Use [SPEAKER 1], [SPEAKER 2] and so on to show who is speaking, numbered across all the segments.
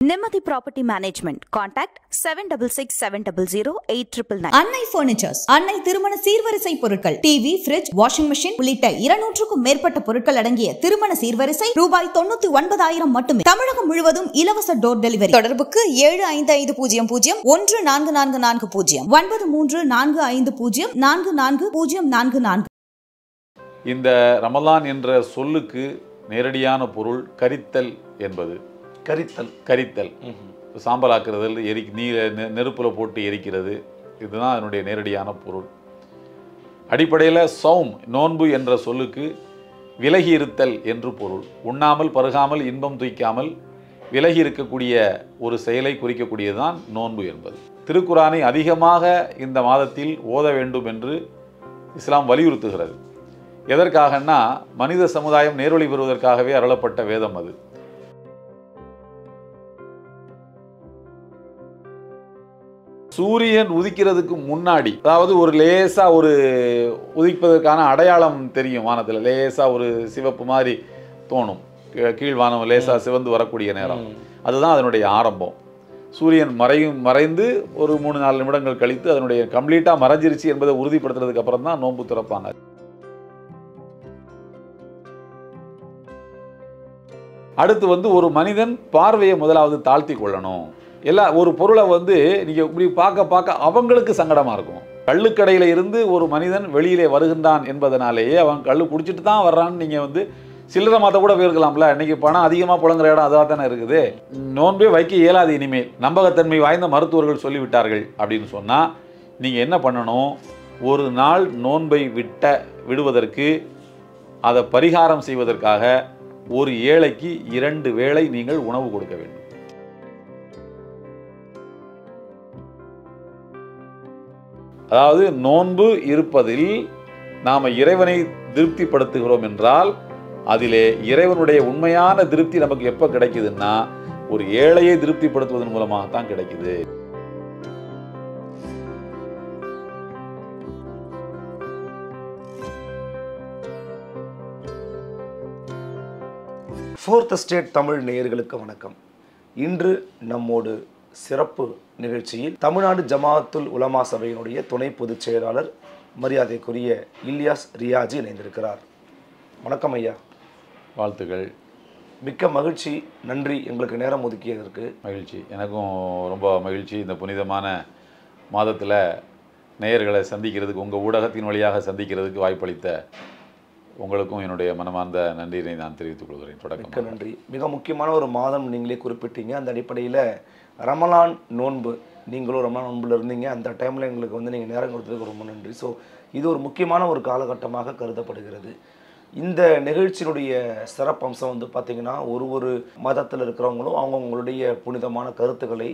[SPEAKER 1] Nemathi Property Management. Contact 7667008999.
[SPEAKER 2] அன்னை furnitures, அன்னை திருமண சீர்வரிசை பொருட்கள், டிவி, ஃபிரிட்ஜ், வாஷிங் மெஷின் உள்ளிட்ட 200க்கும் மேற்பட்ட பொருட்கள் அடங்கிய திருமண சீர்வரிசை ரூபாய் 99,000 மட்டுமே. தமிழகம் முழுவதும் இலவச டோர் டெலிவரி. தொடர்புக்கு 7550144440 9345044044.
[SPEAKER 3] இந்த ரமலான் என்ற சொல்லுக்கு நேரடியான பொருள் கரித்தல் என்பது. கரித்தல் சாம்பல் ஆக்குறதில் நெருப்புல போட்டு எரிக்கிறது, இதுதான் அதனுடைய நேரடியான பொருள். அடிப்படையில் சௌம் நோன்பு என்ற சொல்லுக்கு விலகி இருத்தல் என்று பொருள். உண்ணாமல் பருகாமல் இன்பம் துய்க்காமல் விலகி இருக்கக்கூடிய ஒரு செயலை குறிக்கக்கூடியதுதான் நோன்பு என்பது. திருக்குரானை அதிகமாக இந்த மாதத்தில் ஓத வேண்டும் என்று இஸ்லாம் வலியுறுத்துகிறது. எதற்காகனா மனித சமுதாயம் நேர்வழி பெறுவதற்காகவே அருளப்பட்ட வேதம் அது. சூரியன் உதிக்கிறதுக்கு முன்னாடி, அதாவது ஒரு லேசா ஒரு உதிப்பதற்கான அடையாளம் தெரியும். வானத்தில் லேசா ஒரு சிவப்பு மாதிரி தோணும், கீழ்வானம் லேசா சிவந்து வரக்கூடிய நேரம், அதுதான் அதனுடைய ஆரம்பம். சூரியன் மறைந்து ஒரு 3-4 நிமிடங்கள் கழித்து அதனுடைய கம்ப்ளீட்டாக மறைஞ்சிருச்சு என்பதை உறுதிப்படுத்துறதுக்கு அப்புறம் தான் நோன்பு திறப்பாங்க. அடுத்து ஒரு மனிதன் பார்வையை முதலாவது தாழ்த்தி கொள்ளணும். ஒரு பொருளை நீங்கள் இப்படி பார்க்க அவங்களுக்கு சங்கடமாக இருக்கும். கள்ளுக்கடையில் இருந்து ஒரு மனிதன் வெளியிலே வருகின்றான் என்பதனாலேயே அவன் கள்ளு குடிச்சிட்டு தான் வர்றான்னு நீங்கள் சில்லறை மாற்ற கூட போயிருக்கலாம்ல. இன்றைக்கி பணம் அதிகமாக புழங்குற இடம் அதாக தானே இருக்குது. நோன்பே வைக்க இயலாது இனிமேல், நம்பகத்தன்மை வாய்ந்த மருத்துவர்கள் சொல்லிவிட்டார்கள் அப்படின்னு சொன்னால் நீங்கள் என்ன பண்ணணும்? ஒரு நாள் நோன்பை விடுவதற்கு, அதை பரிகாரம் செய்வதற்காக ஒரு ஏழைக்கு 2 வேளை நீங்கள் உணவு கொடுக்க வேண்டும். அதாவது நோன்பு இருப்பதில் நாம் இறைவனை திருப்திப்படுத்துகிறோம் என்றால், அதிலே இறைவனுடைய உண்மையான திருப்தி நமக்கு எப்போ கிடைக்குதுன்னா ஒரு ஏழையை திருப்திப்படுத்துவதன் மூலமாகத்தான் கிடைக்குது.
[SPEAKER 4] ஃபோர்த் ஸ்டேட் தமிழ் நேயர்களுக்கு வணக்கம். இன்று நம்மோடு சிறப்பு நிகழ்ச்சியில் தமிழ்நாடு ஜமாஅத்துல் உலமா சபையினுடைய துணை பொதுச் செயலாளர் மரியாதைக்குரிய இல்யாஸ் ரியாஜி இணைந்திருக்கிறார். வணக்கம் ஐயா.
[SPEAKER 3] வாழ்த்துக்கள்.
[SPEAKER 4] மிக்க மகிழ்ச்சி, நன்றி எங்களுக்கு நேரம் ஒதுக்கியதற்கு.
[SPEAKER 3] மகிழ்ச்சி, எனக்கும் ரொம்ப மகிழ்ச்சி. இந்த புனிதமான மாதத்தில் நேயர்களை சந்திக்கிறதுக்கு, உங்கள் ஊடகத்தின் வழியாக சந்திக்கிறதுக்கு வாய்ப்பளித்த உங்களுக்கும் என்னுடைய மனமார்ந்த நன்றியை நான் தெரிவித்துக் கொள்கிறேன்.
[SPEAKER 4] மிக்க நன்றி. மிக முக்கியமான ஒரு மாதம் நீங்களே குறிப்பிட்டீங்க. அந்த அடிப்படையில் ரமலான் நோன்பு, நீங்களும் ரமலான் நோன்பில் இருந்தீங்க. அந்த டைமில் எங்களுக்கு நீங்கள் நேரம் கொடுத்ததுக்கு ரொம்ப நன்றி. ஸோ இது ஒரு முக்கியமான ஒரு காலகட்டமாக கருதப்படுகிறது. இந்த நிகழ்ச்சியினுடைய சிறப்பம்சம் பார்த்திங்கன்னா, ஒரு மதத்தில் இருக்கிறவங்களும் அவங்கவுங்களுடைய புனிதமான கருத்துக்களை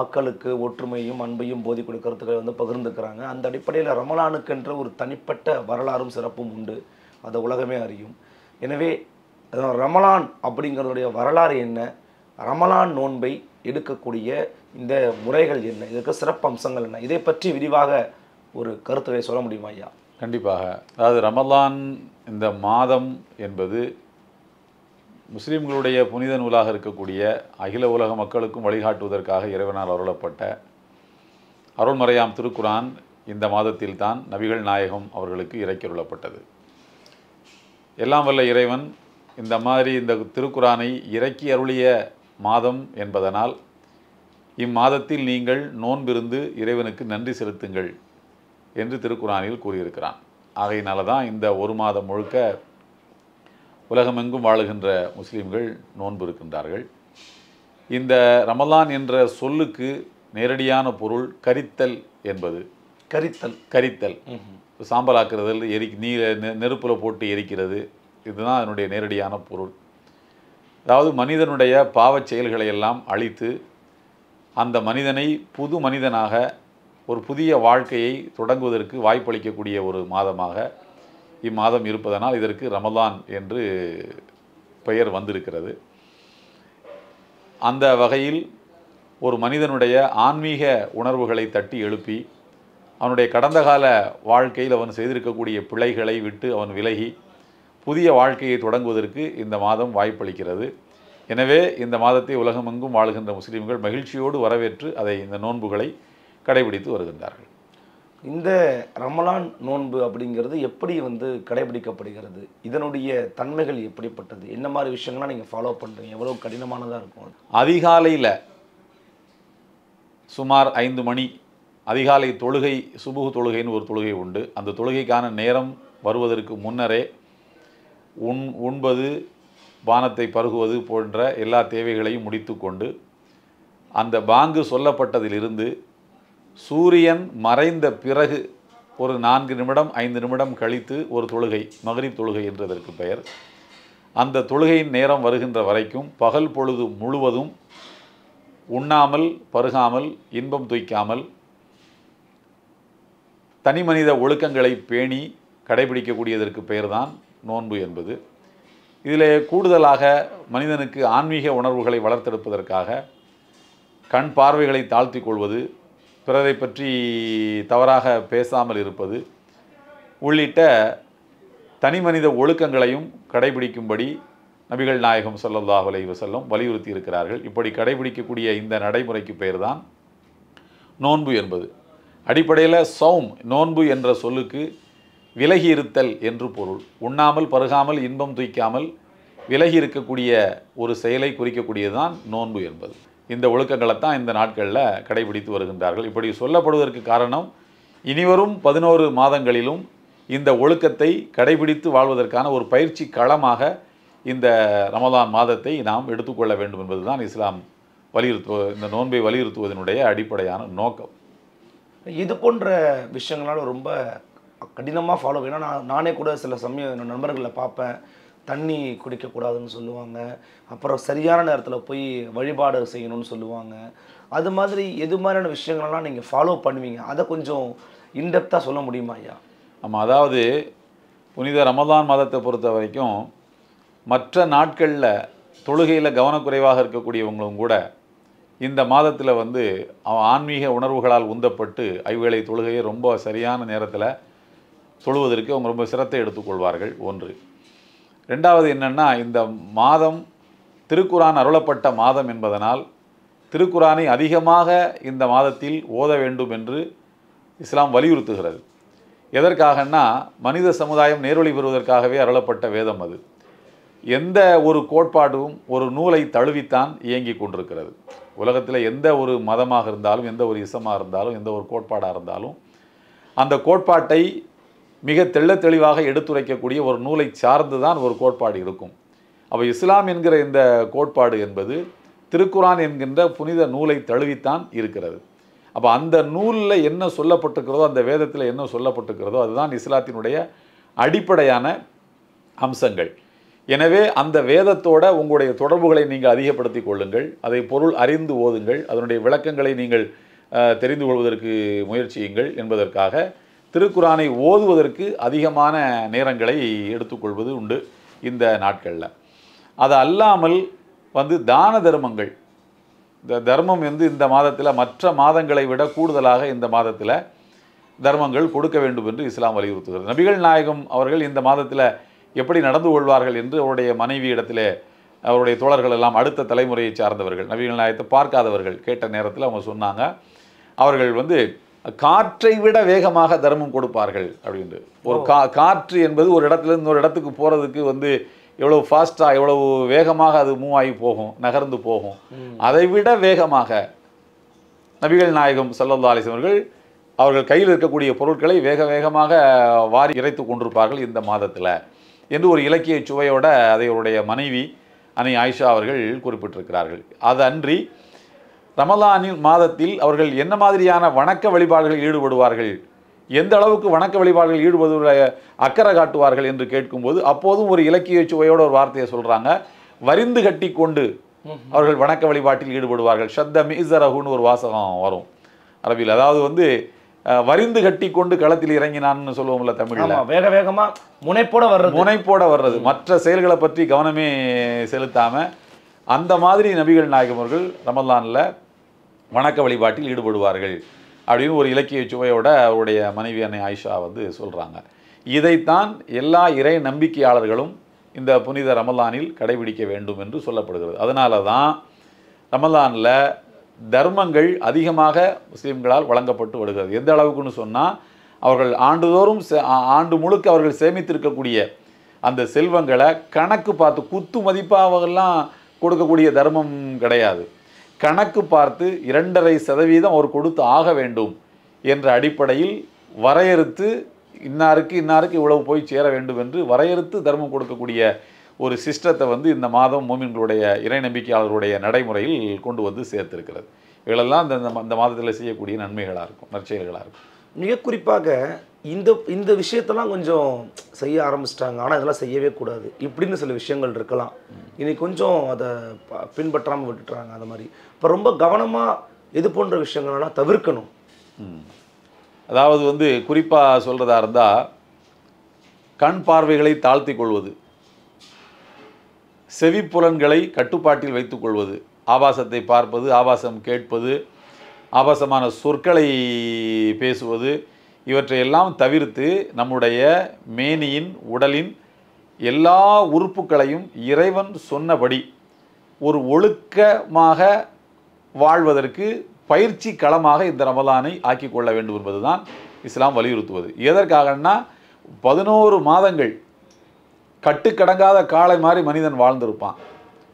[SPEAKER 4] மக்களுக்கு ஒற்றுமையும் அன்பையும் போதிக்கூடிய கருத்துக்களை பகிர்ந்துக்கிறாங்க. அந்த அடிப்படையில் ரமலானுக்கென்ற ஒரு தனிப்பட்ட வரலாறும் சிறப்பும் உண்டு, அதை உலகமே அறியும். எனவே ரமலான் அப்படிங்கிறதுடைய வரலாறு என்ன, ரமலான் நோன்பை எடுக்கக்கூடிய இந்த முறைகள் என்ன, இதற்கு சிறப்பு அம்சங்கள் என்ன, இதை பற்றி விரிவாக ஒரு கருத்துக்களை சொல்ல முடியுமா ஐயா?
[SPEAKER 3] கண்டிப்பாக. அதாவது ரமலான் இந்த மாதம் என்பது முஸ்லீம்களுடைய புனித நூலாக இருக்கக்கூடிய அகில உலக மக்களுக்கும் வழிகாட்டுவதற்காக இறைவனால் அருளப்பட்ட அருள்மறையாம் திருக்குரான் இந்த மாதத்தில் தான் நபிகள் நாயகம் அவர்களுக்கு இறக்கியுள்ளப்பட்டது. எல்லாம் வல்ல இறைவன் இந்த திருக்குரானை இறக்கி அருளிய மாதம் என்பதனால் இம்மாதத்தில் நீங்கள் நோன்பிருந்து இறைவனுக்கு நன்றி செலுத்துங்கள் என்று திருக்குரானில் கூறியிருக்கிறான். ஆகையினால தான் இந்த ஒரு மாதம் முழுக்க உலகமெங்கும் வாழுகின்ற முஸ்லீம்கள் நோன்பு இருக்கின்றார்கள். இந்த ரமலான் என்ற சொல்லுக்கு நேரடியான பொருள் கரித்தல் என்பது. கரித்தல் சாம்பல் ஆக்குறதில் நெருப்புல போட்டு எரிக்கிறது, இதுதான் அதனுடைய நேரடியான பொருள். அதாவது மனிதனுடைய பாவச் செயல்களை எல்லாம் அழித்து அந்த மனிதனை புது மனிதனாக ஒரு புதிய வாழ்க்கையை தொடங்குவதற்கு வாய்ப்பளிக்கக்கூடிய ஒரு மாதமாக இம்மாதம் இருப்பதனால் இதற்கு ரமலான் என்று பெயர் வந்திருக்கிறது. அந்த வகையில் ஒரு மனிதனுடைய ஆன்மீக உணர்வுகளை தட்டி எழுப்பி அவனுடைய கடந்த கால வாழ்க்கையில் அவன் செய்திருக்கக்கூடிய பிழைகளை விட்டு அவன் விலகி புதிய வாழ்க்கையை தொடங்குவதற்கு இந்த மாதம் வாய்ப்பளிக்கிறது. எனவே இந்த மாதத்தை உலகமெங்கும் வாழ்கின்ற முஸ்லீம்கள் மகிழ்ச்சியோடு வரவேற்று அதை இந்த நோன்புகளை கடைபிடித்து வருகின்றார்கள்.
[SPEAKER 4] இந்த ரமலான் நோன்பு அப்படிங்கிறது எப்படி கடைபிடிக்கப்படுகிறது? இதனுடைய தன்மைகள் எப்படிப்பட்டது? என்ன மாதிரி விஷயங்கள்லாம் நீங்கள் ஃபாலோ பண்ணுறீங்க? எவ்வளோ கடினமானதாக இருக்கும்?
[SPEAKER 3] அதிகாலையில் சுமார் 5 மணி அதிகாலை தொழுகை, சுபுஹ் தொழுகைன்னு ஒரு தொழுகை உண்டு. அந்த தொழுகைக்கான நேரம் வருவதற்கு முன்னரே உண்பது, பானத்தை பருகுவது போன்ற எல்லா தேவைகளையும் முடித்து கொண்டு அந்த பாங்கு சொல்லப்பட்டதிலிருந்து சூரியன் மறைந்த பிறகு ஒரு 4 நிமிடம் 5 நிமிடம் கழித்து ஒரு தொழுகை, மக்ரிப் தொழுகை என்றதற்கு பெயர். அந்த தொழுகையின் நேரம் வருகின்ற வரைக்கும் பகல் பொழுது முழுவதும் உண்ணாமல் பருகாமல் இன்பம் துய்க்காமல் தனி மனித ஒழுக்கங்களை பேணி கடைபிடிக்கக்கூடியதற்கு பெயர்தான் நோன்பு என்பது. இதிலே கூடுதலாக மனிதனுக்கு ஆன்மீக உணர்வுகளை வளர்த்தெடுப்பதற்காக கண் பார்வைகளை தாழ்த்தி கொள்வது, பிறரை பற்றி தவறாக பேசாமல் இருப்பது உள்ளிட்ட தனி மனித ஒழுக்கங்களையும் கடைபிடிக்கும்படி நபிகள் நாயகம் ஸல்லல்லாஹு அலைஹி வஸல்லம் வலியுறுத்தி இருக்கிறார்கள். இப்படி கடைபிடிக்கக்கூடிய இந்த நடைமுறைக்கு பெயர்தான் நோன்பு என்பது. அடிப்படையில் சௌம், நோன்பு என்ற சொல்லுக்கு விலகி இருத்தல் என்று பொருள். உண்ணாமல் பருகாமல் இன்பம் துய்க்காமல் விலகி இருக்கக்கூடிய ஒரு செயலை குறிக்கக்கூடியதுதான் நோன்பு என்பது. இந்த ஒழுக்கங்களைத்தான் இந்த நாட்களில் கடைபிடித்து வருகின்றார்கள். இப்படி சொல்லப்படுவதற்கு காரணம், இனிவரும் 11 மாதங்களிலும் இந்த ஒழுக்கத்தை கடைபிடித்து வாழ்வதற்கான ஒரு பயிற்சி களமாக இந்த ரமலான் மாதத்தை நாம் எடுத்துக்கொள்ள வேண்டும் என்பதுதான் இஸ்லாம் இந்த நோன்பை வலியுறுத்துவதனுடைய அடிப்படையான நோக்கம்.
[SPEAKER 4] இது போன்ற விஷயங்களால ரொம்ப கடினமாக ஃபாலோ பண்ணணும். நானே கூட சில சமயம் நண்பர்களை பார்ப்பேன், தண்ணி குடிக்கக்கூடாதுன்னு சொல்லுவாங்க, அப்புறம் சரியான நேரத்தில் போய் வழிபாடு செய்யணும்னு சொல்லுவாங்க. அது மாதிரி எது மாதிரியான விஷயங்கள்லாம் நீங்கள் ஃபாலோ பண்ணுவீங்க? அதை கொஞ்சம் இன்டெப்த்தாக சொல்ல முடியுமா ஐயா?
[SPEAKER 3] ஆமாம், அதாவது புனித ரமலான் மாதத்தை பொறுத்த வரைக்கும் மற்ற நாட்களில் தொழுகையில் கவனக்குறைவாக இருக்கக்கூடியவங்களும் கூட இந்த மாதத்தில் அவன் ஆன்மீக உணர்வுகளால் உந்தப்பட்டு ஐவேளை தொழுகையை ரொம்ப சரியான நேரத்தில் தொழுவதற்கு அவங்க ரொம்ப சிரத்தை எடுத்துக்கொள்வார்கள். ஒன்று. ரெண்டாவது என்னென்னா, இந்த மாதம் திருக்குரான் அருளப்பட்ட மாதம் என்பதனால் திருக்குரானை அதிகமாக இந்த மாதத்தில் ஓத வேண்டும் என்று இஸ்லாம் வலியுறுத்துகிறது. எதற்காகன்னா, மனித சமுதாயம் நேரொளி பெறுவதற்காகவே அருளப்பட்ட வேதம் அது. எந்த ஒரு கோட்பாடும் ஒரு நூலை தழுவித்தான் இயங்கி கொண்டிருக்கிறது. உலகத்தில் எந்த ஒரு மதமாக இருந்தாலும், எந்த ஒரு இசமாக இருந்தாலும், எந்த ஒரு கோட்பாடாக இருந்தாலும் அந்த கோட்பாட்டை மிக தெளிவாக எடுத்துரைக்கக்கூடிய ஒரு நூலை சார்ந்து தான் ஒரு கோட்பாடு இருக்கும். அப்போ இஸ்லாம் என்கிற இந்த கோட்பாடு என்பது திருக்குரான் என்கின்ற புனித நூலை தழுவித்தான் இருக்கிறது. அப்போ அந்த நூலில் என்ன சொல்லப்பட்டிருக்கிறதோ, அந்த வேதத்தில் என்ன சொல்லப்பட்டிருக்கிறதோ அதுதான் இஸ்லாத்தினுடைய அடிப்படையான அம்சங்கள். எனவே அந்த வேதத்தோட உங்களுடைய தொடர்புகளை நீங்கள் அதிகப்படுத்தி கொள்ளுங்கள், அதை பொருள் அறிந்து ஓதுங்கள், அதனுடைய விளக்கங்களை நீங்கள் தெரிந்து கொள்வதற்கு முயற்சியுங்கள் என்பதற்காக திருக்குரானை ஓதுவதற்கு அதிகமான நேரங்களை எடுத்துக்கொள்வது உண்டு இந்த நாட்களில். அது அல்லாமல் தான தர்மங்கள், இந்த தர்மம் இந்த மாதத்தில் மற்ற மாதங்களை விட கூடுதலாக இந்த மாதத்தில் தர்மங்கள் கொடுக்க வேண்டும் என்று இஸ்லாம் வலியுறுத்துகிறது. நபிகள் நாயகம் அவர்கள் இந்த மாதத்தில் எப்படி நடந்து கொள்வார்கள் என்று அவருடைய மனைவி இடத்திலே அவருடைய தோழர்கள் எல்லாம் அடுத்த தலைமுறையை சார்ந்தவர்கள், நபிகள் நாயகத்தை பார்க்காதவர்கள் கேட்ட நேரத்தில் அவங்க சொன்னாங்க, அவர்கள் காற்றை விட வேகமாக தர்மம் கொடுப்பார்கள் அப்படின்ட்டு. ஒரு காற்று என்பது ஒரு இடத்துல இன்னொரு இடத்துக்கு போகிறதுக்கு எவ்வளோ ஃபாஸ்ட்டாக எவ்வளவு வேகமாக அது மூவ் ஆகி போகும், நகர்ந்து போகும். அதை விட வேகமாக நபிகள் நாயகம் ஸல்லல்லாஹு அலைஹி வஸல்லம் அவர்கள் கையில் இருக்கக்கூடிய பொருட்களை வேகமாக வாரி இறைத்து கொண்டிருப்பார்கள் இந்த மாதத்தில் என்று ஒரு இலக்கிய சுவையோட அதை அவருடைய மனைவி அன்னை ஆயிஷா அவர்கள் குறிப்பிட்டிருக்கிறார்கள். அது அன்றி ரமலானின் மாதத்தில் அவர்கள் என்ன மாதிரியான வணக்க வழிபாடுகளில் ஈடுபடுவார்கள், எந்த அளவுக்கு வணக்க வழிபாடுகளில் ஈடுபடுவதில் அக்கறை காட்டுவார்கள் என்று கேட்கும்போது அப்போதும் ஒரு இலக்கிய சுவையோட ஒரு வார்த்தையை சொல்கிறாங்க, வரிந்து கட்டி கொண்டு அவர்கள் வணக்க வழிபாட்டில் ஈடுபடுவார்கள். ஷத்த மீசரகுன்னு ஒரு வாசகம் வரும் அரபியில். அதாவது வரிந்து கட்டி கொண்டு களத்தில் இறங்கினான்னு சொல்லுவோம்ல தமிழில்,
[SPEAKER 4] வேகமாக முனைப்போட வர்றது, மற்ற செயல்களை பற்றி கவனமே செலுத்தாமல் அந்த மாதிரி நபிகள் நாயகம் அவர்கள் ரமலானில் வணக்க வழிபாட்டில் ஈடுபடுவார்கள் அப்படின்னு ஒரு இலக்கிய சுவையோட அவருடைய மனைவி அன்னை ஆயிஷா சொல்கிறாங்க. இதைத்தான் எல்லா இறை நம்பிக்கையாளர்களும்
[SPEAKER 3] இந்த புனித ரமலானில் கடைபிடிக்க வேண்டும் என்று சொல்லப்படுகிறது. அதனால தான் ரமலானில் தர்மங்கள் அதிகமாக முஸ்லீம்களால் வழங்கப்பட்டு வருகிறது. எந்த அளவுக்குன்னு சொன்னால், அவர்கள் ஆண்டுதோறும் ஆண்டு முழுக்க அவர்கள் சேமித்திருக்கக்கூடிய அந்த செல்வங்களை கணக்கு பார்த்து குத்து மதிப்பாகலாம் கொடுக்கக்கூடிய தர்மம் கிடையாது. கணக்கு பார்த்து 2.5% அவர் கொடுத்து ஆக வேண்டும் என்ற அடிப்படையில் வரையறுத்து இன்னாருக்கு இவ்வளவு போய் சேர வேண்டும் என்று வரையறுத்து தர்மம் கொடுக்கக்கூடிய ஒரு சிஸ்டத்தை வந்து இந்த மாதம் மோமின்களுடைய இறை நம்பிக்கையாளர்களுடைய நடைமுறையில் கொண்டு வந்து சேர்த்திருக்கிறது. இவைகளெல்லாம் இந்த மாதத்தில் செய்யக்கூடிய நன்மைகளாக இருக்கும், நற்செயல்களாக இருக்கும்.
[SPEAKER 4] மிக குறிப்பாக இந்த விஷயத்தெல்லாம் கொஞ்சம் செய்ய ஆரம்பிச்சிட்டாங்க, ஆனால் இதெல்லாம் செய்யவே கூடாது இப்படின்னு சில விஷயங்கள் இருக்கலாம். இன்னைக்கு கொஞ்சம் அதை பின்பற்றாமல் விட்டுட்டுறாங்க. அந்த மாதிரி இப்போ ரொம்ப கவனமாக இது போன்ற விஷயங்கள்லாம் தவிர்க்கணும்.
[SPEAKER 3] அதாவது வந்து குறிப்பாக சொல்கிறதா இருந்தால், கண் பார்வைகளை தாழ்த்தி கொள்வது, செவிப்புலன்களை கட்டுப்பாட்டில் வைத்துக் கொள்வது, ஆபாசத்தை பார்ப்பது, ஆபாசம் கேட்பது, ஆபாசமான சொற்களை பேசுவது, இவற்றையெல்லாம் தவிர்த்து நம்முடைய மேனியின் உடலின் எல்லா உறுப்புகளையும் இறைவன் சொன்னபடி ஒரு ஒழுக்கமாக வாழ்வதற்கு பயிற்சி களமாக இந்த ரமலானை ஆக்கி கொள்ள வேண்டும் என்பதுதான் இஸ்லாம் வலியுறுத்துவது. எதற்காகனா 11 மாதங்கள் கட்டுக்கடங்காத காளை மாதிரி மனிதன் வாழ்ந்திருப்பான்.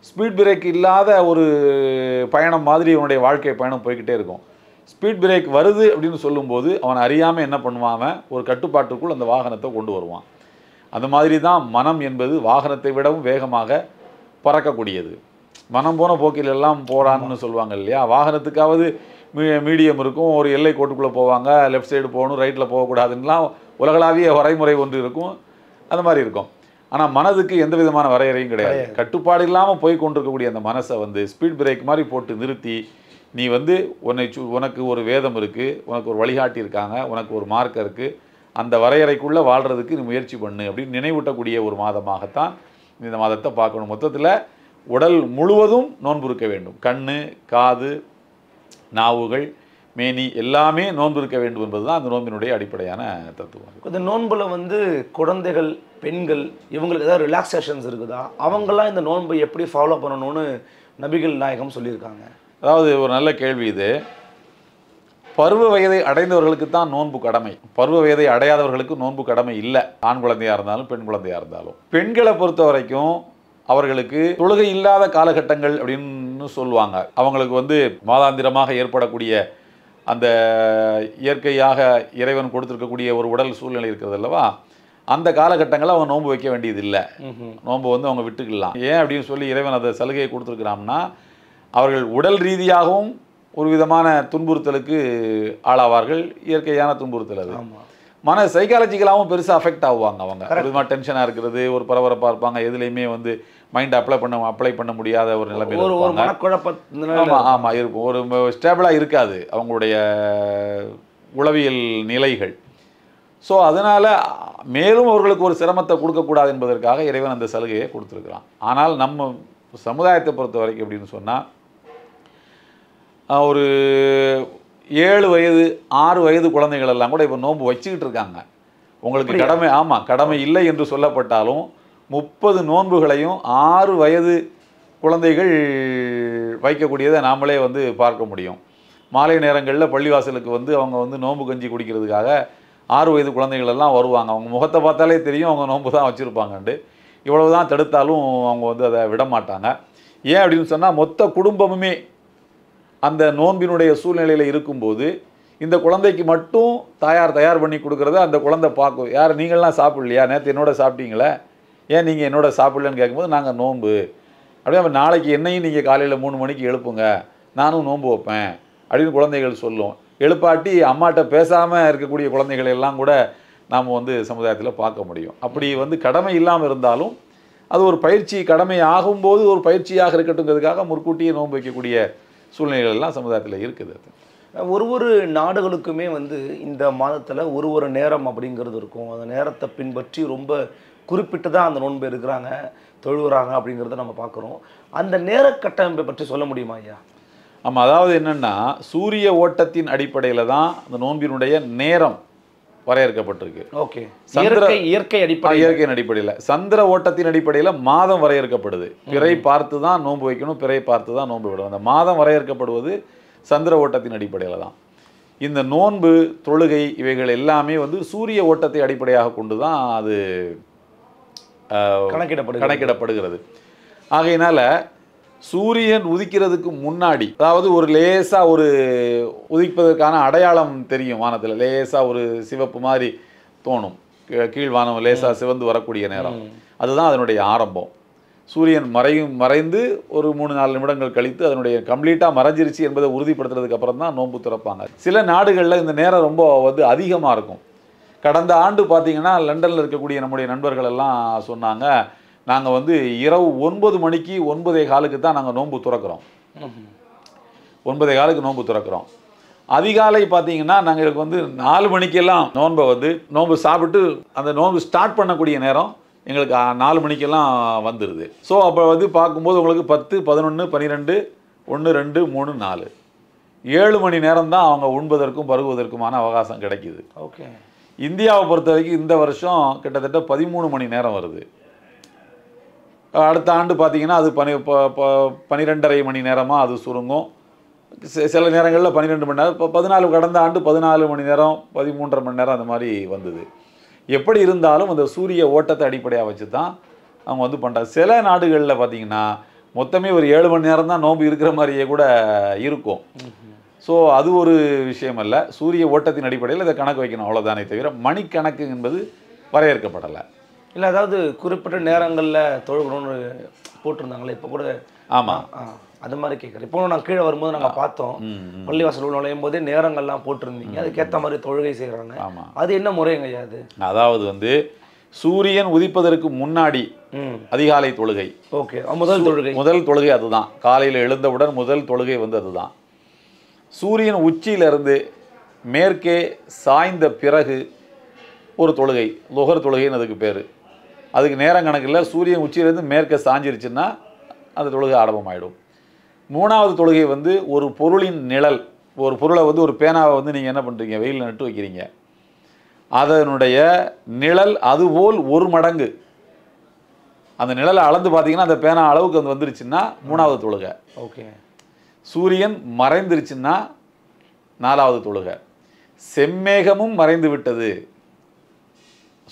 [SPEAKER 3] ஸ்பீட் பிரேக் இல்லாத ஒரு பயணம் மாதிரி அவனுடைய வாழ்க்கை பயணம் போய்கிட்டே இருக்கும். ஸ்பீட் பிரேக் வருது அப்படின்னு சொல்லும்போது அவன் அறியாமல் என்ன பண்ணுவான், ஒரு கட்டுப்பாட்டுக்குள் அந்த வாகனத்தை கொண்டு வருவான். அந்த மாதிரி தான் மனம் என்பது வாகனத்தை விடவும் வேகமாக பறக்கக்கூடியது. மனம் போன போக்கில் எல்லாம் போகிறான்னு சொல்லுவாங்க இல்லையா. வாகனத்துக்காவது மீடியம் இருக்கும், ஒரு எல்லை கோட்டுக்குள்ளே போவாங்க, லெஃப்ட் சைடு போகணும், ரைட்டில் போகக்கூடாதுன்னெலாம் உலகளாவிய வரைமுறை ஒன்று இருக்கும், அந்த மாதிரி இருக்கும். ஆனால் மனதுக்கு எந்த விதமான வரையறையும் கிடையாது. கட்டுப்பாடு இல்லாமல் போய் கொண்டிருக்கக்கூடிய அந்த மனசை வந்து ஸ்பீட் பிரேக் மாதிரி போட்டு நிறுத்தி, நீ வந்து உனக்கு ஒரு வேதம் இருக்குது, உனக்கு ஒரு வழிகாட்டி இருக்காங்க, உனக்கு ஒரு மார்க்கம் இருக்குது, அந்த வரையறைக்குள்ளே வாழ்கிறதுக்கு நீ முயற்சி பண்ணு அப்படின்னு நினைவூட்டக்கூடிய ஒரு மாதமாகத்தான் இந்த மாதத்தை பார்க்கணும். மொத்தத்தில் உடல் முழுவதும் நோன்பு இருக்க வேண்டும். கண், காது, நாவுகள், மேனி எல்லாமே நோன்பு இருக்க வேண்டும் என்பது தான் அந்த நோன்பினுடைய அடிப்படையான தத்துவம்.
[SPEAKER 4] இந்த நோன்புல வந்து குழந்தைகள், பெண்கள் இவங்களுக்கு ஏதாவது ரிலாக்ஸேஷன்ஸ் இருக்குதா? அவங்கெல்லாம் இந்த நோன்பை எப்படி ஃபாலோ பண்ணணும்னு நபிகள் நாயகம் சொல்லியிருக்காங்க.
[SPEAKER 3] அதாவது ஒரு நல்ல கேள்வி இது. பருவ வயதை அடைந்தவர்களுக்கு தான் நோன்பு கடமை, பருவ வயதை அடையாதவர்களுக்கு நோன்பு கடமை இல்லை. ஆண் குழந்தையாக இருந்தாலும் பெண் குழந்தையாக இருந்தாலும். பெண்களை பொறுத்த வரைக்கும் அவர்களுக்கு தொழுகை இல்லாத காலகட்டங்கள் அப்படின்னு சொல்லுவாங்க. அவங்களுக்கு வந்து மாதாந்திரமாக ஏற்படக்கூடிய அந்த இயற்கையாக இறைவன் கொடுத்துருக்கக்கூடிய ஒரு உடல் சூழ்நிலை இருக்கிறது அல்லவா, அந்த காலகட்டங்களில் அவங்க நோன்பு வைக்க வேண்டியது இல்லை. நோன்பு வந்து அவங்க விட்டுக்கலாம். ஏன் அப்படின்னு சொல்லி இறைவன் அதை சலுகையை கொடுத்துருக்கிறான்னா, அவர்கள் உடல் ரீதியாகவும் ஒரு விதமான துன்புறுத்தலுக்கு ஆளாவார்கள். இயற்கையான துன்புறுத்தல் அது. மன சைக்காலஜிக்கலாகவும் பெருசாக அஃபெக்ட் ஆகுவாங்க. அவங்க ஒரு விதமாக டென்ஷனாக இருக்கிறது, ஒரு பரபரப்பாக இருப்பாங்க, எதுலேயுமே வந்து மைண்ட் அப்ளை பண்ண முடியாத ஒரு நிலைமையில் இருப்பாங்க. ஆமாம் இருக்கும். ஒரு ஸ்டேபிளாக இருக்காது அவங்களுடைய உளவியல் நிலைகள். ஸோ அதனால் மேலும் அவர்களுக்கு ஒரு சிரமத்தை கொடுக்கக்கூடாது என்பதற்காக இறைவன் அந்த சலுகையை கொடுத்துருக்குறான். ஆனால் நம்ம சமுதாயத்தை பொறுத்த வரைக்கும் அப்படின்னு சொன்னால், ஒரு 7 வயது 6 வயது குழந்தைகள் எல்லாம் கூட இப்போ நோன்பு வச்சுக்கிட்டு இருக்காங்க. உங்களுக்கு கடமை, ஆமாம் கடமை இல்லை என்று சொல்லப்பட்டாலும் 30 நோன்புகளையும் 6 வயது குழந்தைகள் வைக்கக்கூடியதை நாமளே வந்து பார்க்க முடியும். மாலை நேரங்களில் பள்ளிவாசலுக்கு வந்து அவங்க வந்து நோன்பு கஞ்சி குடிக்கிறதுக்காக 6 வயது குழந்தைகள் எல்லாம் வருவாங்க. அவங்க முகத்தை பார்த்தாலே தெரியும் அவங்க நோன்பு தான் வச்சுருப்பாங்கன்ட்டு. இவ்வளவு தான் தடுத்தாலும் அவங்க வந்து அதை விட மாட்டாங்க. ஏன் அப்படின்னு சொன்னால், மொத்த குடும்பமுமே அந்த நோன்பினுடைய சூழ்நிலையில் இருக்கும்போது இந்த குழந்தைக்கு மட்டும் தயார் பண்ணி கொடுக்குறத அந்த குழந்தை பார்க்கும். யார் நீங்கள்லாம் சாப்பிட்லையா, நேற்று என்னோட சாப்பிட்டீங்களே, ஏன் நீங்கள் என்னோட சாப்பிட்லன்னு கேட்கும்போது நாங்கள் நோன்பு அப்படியே, நாளைக்கு என்னையும் நீங்கள் காலையில் 3 மணிக்கு எழுப்புங்க, நானும் நோன்பு வைப்பேன் அப்படின்னு குழந்தைகள் சொல்லும். எழுப்பாட்டி அம்மாட்ட பேசாமல் இருக்கக்கூடிய குழந்தைகள் எல்லாம் கூட நாம் வந்து சமுதாயத்தில் பார்க்க முடியும். அப்படி வந்து கடமை இல்லாமல் இருந்தாலும் அது ஒரு பயிற்சி, கடமை ஆகும்போது ஒரு பயிற்சியாக இருக்கட்டுங்கிறதுக்காக முற்கூட்டியே நோன்பு வைக்கக்கூடிய சூழ்நிலைகள் எல்லாம் சமுதாயத்தில் இருக்குது.
[SPEAKER 4] ஒரு நாடுகளுக்குமே வந்து இந்த மாதத்தில் ஒரு நேரம் அப்படிங்கிறது இருக்கும். அந்த நேரத்தை பின்பற்றி ரொம்ப குறிப்பிட்டு தான் அந்த நோன்பு இருக்கிறாங்க, தொழுகிறாங்க அப்படிங்கிறத நம்ம பார்க்குறோம். அந்த நேர கட்டமைப்பை பற்றி சொல்ல முடியுமா ஐயா?
[SPEAKER 3] ஆமாம், அதாவது என்னென்னா, சூரிய ஓட்டத்தின் அடிப்படையில் தான் அந்த நோன்பினுடைய நேரம் வரையறுக்கப்பட்டிருக்கு.
[SPEAKER 4] ஓகே, இயற்கை
[SPEAKER 3] அடிப்படையில் சந்திர ஓட்டத்தின் அடிப்படையில் மாதம் வரையறுக்கப்படுது. பிறை பார்த்து தான் நோன்பு வைக்கணும், பிறை பார்த்து தான் நோன்பு விடணும். அந்த மாதம் வரையறுக்கப்படுவது சந்திர ஓட்டத்தின் அடிப்படையில் தான். இந்த நோன்பு, தொழுகை இவைகள் எல்லாமே வந்து சூரிய ஓட்டத்தை அடிப்படையாக கொண்டு தான் அது கணக்கிடப்படுகிறது. ஆகையினால சூரியன் உதிக்கிறதுக்கு முன்னாடி, அதாவது ஒரு லேசா ஒரு உதிப்பதற்கான அடையாளம் தெரியும் வானத்தில், லேசா ஒரு சிவப்பு மாதிரி தோணும், கீழ்வானம் லேசா சிவந்து வரக்கூடிய நேரம், அதுதான் அதனுடைய ஆரம்பம். சூரியன் மறைந்து ஒரு 3-4 நிமிடங்கள் கழித்து அதனுடைய கம்ப்ளீட்டாக மறைஞ்சிருச்சு என்பதை உறுதிப்படுத்துறதுக்கு அப்புறம் தான் நோன்பு திறப்பாங்க. சில நாடுகளில் இந்த நேரம் ரொம்ப வந்து அதிகமாக இருக்கும். கடந்த ஆண்டு பார்த்தீங்கன்னா லண்டனில் இருக்கக்கூடிய நம்முடைய நண்பர்கள் எல்லாம் சொன்னாங்க, நாங்கள் வந்து இரவு 9 மணிக்கு 9:15 தான் நாங்கள் நோன்பு துறக்கிறோம். 9:15 நோன்பு துறக்கிறோம். அதிகாலை பார்த்தீங்கன்னா நாங்கள் வந்து 4 மணிக்கெல்லாம் நோன்பு சாப்பிட்டு அந்த நோன்பு ஸ்டார்ட் பண்ணக்கூடிய நேரம் எங்களுக்கு 4 மணிக்கெல்லாம் வந்துடுது. ஸோ அப்போ வந்து பார்க்கும்போது உங்களுக்கு 10, 11, 12, 1, 2, 3, 4 7 மணி நேரம் தான் அவங்க உண்பதற்கும் பருகுவதற்குமான அவகாசம் கிடைக்குது.
[SPEAKER 4] ஓகே,
[SPEAKER 3] இந்தியாவை பொறுத்த வரைக்கும் இந்த வருஷம் கிட்டத்தட்ட 13 மணி நேரம் வருது. அடுத்த ஆண்டு பார்த்தீங்கன்னா அது 12.5 மணி நேரமாக அது சுருங்கும். சில நேரங்களில் 12 மணி நேரம், இப்போ 14 கடந்த ஆண்டு 14 மணி நேரம், 13.5 மணி நேரம் அந்த மாதிரி வந்தது. எப்படி இருந்தாலும் அந்த சூரிய ஓட்டத்தை அடிப்படையாக வச்சு தான் அவங்க வந்து பண்ணுறாங்க. சில நாடுகளில் பார்த்தீங்கன்னா மொத்தமே ஒரு 7 மணி நேரம் தான் நோன்பு இருக்கிற மாதிரியே கூட இருக்கும். ஸோ அது ஒரு விஷயம் அல்ல, சூரிய ஓட்டத்தின் அடிப்படையில் இதை கணக்கு வைக்கணும், அவ்வளோதானே தவிர மணிக்கணக்கு என்பது வரையறுக்கப்படலை.
[SPEAKER 4] இல்லை, அதாவது குறிப்பிட்ட நேரங்களில் தொழுகணும்னு போட்டிருந்தாங்களே இப்போ கூட.
[SPEAKER 3] ஆமாம்,
[SPEAKER 4] அது மாதிரி கேட்குறேன். இப்போ நாங்கள் கீழே வரும்போது நாங்கள் பார்த்தோம், பள்ளிவாசல் நுழையும் போதே நேரங்கள்லாம் போட்டிருந்தீங்க, அதுக்கேற்ற மாதிரி தொழுகை செய்கிறாங்க.
[SPEAKER 3] ஆமாம்,
[SPEAKER 4] அது என்ன முறைங்க அது?
[SPEAKER 3] அதாவது வந்து சூரியன் உதிப்பதற்கு முன்னாடி அதிகாலை தொழுகை.
[SPEAKER 4] ஓகே, முதல் தொழுகை
[SPEAKER 3] அதுதான். காலையில் எழுந்தவுடன் முதல் தொழுகை வந்து அதுதான். சூரியன் உச்சியிலிருந்து மேற்கே சாய்ந்த பிறகு ஒரு தொழுகை, லுஹர் தொழுகைன்னு அதுக்கு பேர். அதுக்கு நேரம் கணக்கில் சூரியன் உச்சியிலேருந்து மேற்கே சாஞ்சிருச்சுன்னா அந்த தொழுகை ஆரம்பமாயிடும். 3வது தொழுகை வந்து ஒரு பொருளின் நிழல், ஒரு பொருளை வந்து ஒரு பேனாவை வந்து நீங்கள் என்ன பண்ணுறீங்க, வெயிலில் நட்டு வைக்கிறீங்க, அதனுடைய நிழல் அதுபோல் 1 மடங்கு அந்த நிழலை அளந்து பார்த்தீங்கன்னா அந்த பேனா அளவுக்கு வந்து வந்துருச்சுன்னா 3வது தொழுகை.
[SPEAKER 4] ஓகே, சூரியன்
[SPEAKER 3] மறைந்துருச்சுன்னா 4வது தொழுகை. செம்மேகமும் மறைந்து விட்டது,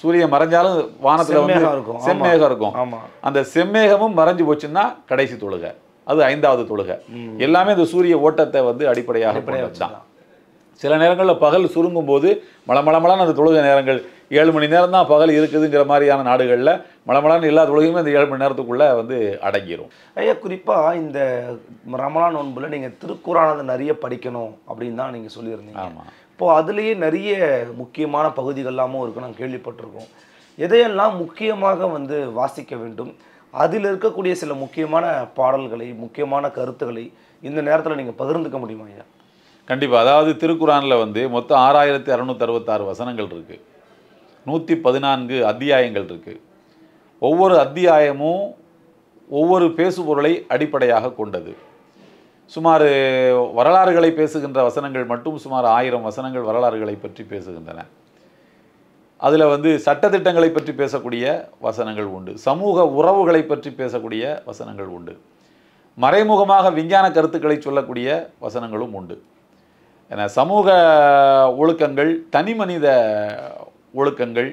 [SPEAKER 3] சூரியன் மறைஞ்சாலும் வானத்தில் வந்து செம்மேகம் இருக்கும், அந்த செம்மேகமும் மறைஞ்சு போச்சுன்னா கடைசி தொழுகை, அது 5வது தொழுகை. எல்லாமே இந்த சூரிய ஓட்டத்தை வந்து அடிப்படையாக தான். சில நேரங்களில் பகல் சுருங்கும் போது மளமளமளான அந்த தொழுகை நேரங்கள் 7 மணி நேரம் தான் பகல் இருக்குதுங்கிற மாதிரியான நாடுகளில் மளமளான எல்லா தொழுகையுமே அந்த 7 மணி நேரத்துக்குள்ளே வந்து அடங்கிடும்.
[SPEAKER 4] ஐயா, குறிப்பாக இந்த ரமலான் நோன்புல நீங்கள் திருக்குரானதை நிறைய படிக்கணும் அப்படின்னு தான் நீங்கள் சொல்லியிருந்தீங்க.
[SPEAKER 3] ஆமாம்,
[SPEAKER 4] இப்போது அதுலேயே நிறைய முக்கியமான பகுதிகள்லாமும் இருக்குது, நாங்கள் கேள்விப்பட்டிருக்கோம். எதையெல்லாம் முக்கியமாக வந்து வாசிக்க வேண்டும், அதில் இருக்கக்கூடிய சில முக்கியமான பாடல்களை, முக்கியமான கருத்துக்களை இந்த நேரத்தில் நீங்கள் பகிர்ந்துக்க முடியுமா ஐயா?
[SPEAKER 3] கண்டிப்பாக. அதாவது திருக்குரானில் வந்து மொத்தம் 6666 வசனங்கள் இருக்குது, 114 அத்தியாயங்கள் இருக்குது. ஒவ்வொரு அத்தியாயமும் ஒவ்வொரு பேசுபொருளை அடிப்படையாக கொண்டது. சுமார் வரலாறுகளை பேசுகின்ற வசனங்கள் மட்டும் சுமார் 1000 வசனங்கள் வரலாறுகளை பற்றி பேசுகின்றன. அதில் வந்து சட்டத்திட்டங்களை பற்றி பேசக்கூடிய வசனங்கள் உண்டு, சமூக உறவுகளை பற்றி பேசக்கூடிய வசனங்கள் உண்டு, மறைமுகமாக விஞ்ஞான கருத்துக்களை சொல்லக்கூடிய வசனங்களும் உண்டு. ஏன்னா சமூக ஒழுக்கங்கள், தனி மனித ஒழுக்கங்கள்,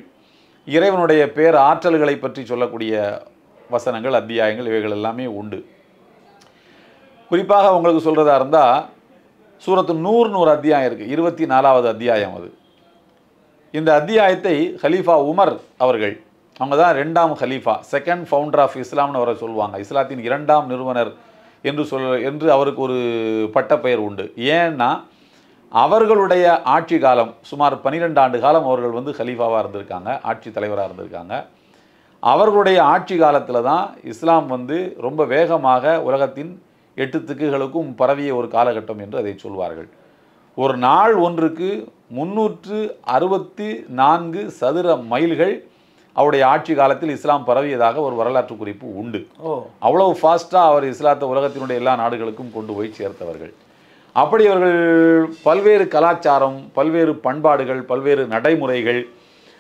[SPEAKER 3] இறைவனுடைய பேர் ஆற்றல்களை பற்றி சொல்லக்கூடிய வசனங்கள், அத்தியாயங்கள், இவைகள் எல்லாமே உண்டு. குறிப்பாக உங்களுக்கு சொல்கிறதா இருந்தால் சூரத்து நூர்னு ஒரு அத்தியாயம் இருக்குது, 24வது அத்தியாயம் அது. இந்த அத்தியாயத்தை ஹலீஃபா உமர் அவர்கள், அவங்க தான் 2ஆம் ஹலீஃபா, செகண்ட் ஃபவுண்டர் ஆஃப் இஸ்லாம்னு அவரை சொல்லுவாங்க, இஸ்லாத்தின் 2ஆம் நிறுவனர் என்று அவருக்கு ஒரு பட்டப்பெயர் உண்டு. ஏன்னா அவர்களுடைய ஆட்சி காலம் சுமார் 12 ஆண்டு காலம் அவர்கள் வந்து ஹலீஃபாவாக இருந்திருக்காங்க, ஆட்சி தலைவராக இருந்திருக்காங்க. அவர்களுடைய ஆட்சி காலத்தில் தான் இஸ்லாம் வந்து ரொம்ப வேகமாக உலகத்தின் 8 திக்குகளுக்கும் பரவிய ஒரு காலகட்டம் என்று அதை சொல்வார்கள். ஒரு நாள் ஒன்றுக்கு 364 சதுர மைல்கள் அவருடைய ஆட்சி காலத்தில் இஸ்லாம் பரவியதாக ஒரு வரலாற்று குறிப்பு உண்டு. அவ்வளவு ஃபாஸ்ட்டாக அவர் இஸ்லாத்தை உலகத்தினுடைய எல்லா நாடுகளுக்கும் கொண்டு போய் சேர்த்தவர்கள். அப்படி அவர்கள் பல்வேறு கலாச்சாரம், பல்வேறு பண்பாடுகள், பல்வேறு நடைமுறைகள்,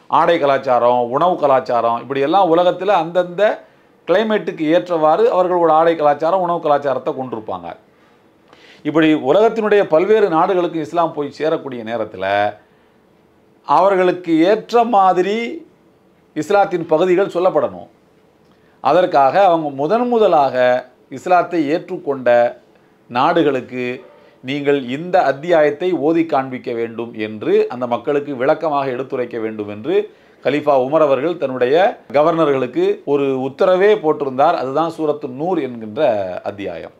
[SPEAKER 3] ஆடை கலாச்சாரம், உணவு கலாச்சாரம், இப்படியெல்லாம் உலகத்தில் அந்தந்த கிளைமேட்டுக்கு ஏற்றவாறு அவர்களோட ஆடை கலாச்சாரம், உணவு கலாச்சாரத்தை கொண்டிருப்பாங்க. இப்படி உலகத்தினுடைய பல்வேறு நாடுகளுக்கு இஸ்லாம் போய் சேரக்கூடிய நேரத்தில் அவர்களுக்கு ஏற்ற மாதிரி இஸ்லாத்தின் பகுதிகள் சொல்லப்படணும். அதற்காக அவங்க முதலாக இஸ்லாத்தை ஏற்றுக்கொண்ட நாடுகளுக்கு நீங்கள் இந்த அத்தியாயத்தை ஓதி காண்பிக்க வேண்டும் என்று அந்த மக்களுக்கு விளக்கமாக எடுத்துரைக்க வேண்டும் என்று கலீஃபா உமர் அவர்கள் தன்னுடைய கவர்னர்களுக்கு ஒரு உத்தரவே போட்டிருந்தார். அதுதான் சூரத்து நூர் என்கின்ற அத்தியாயம்.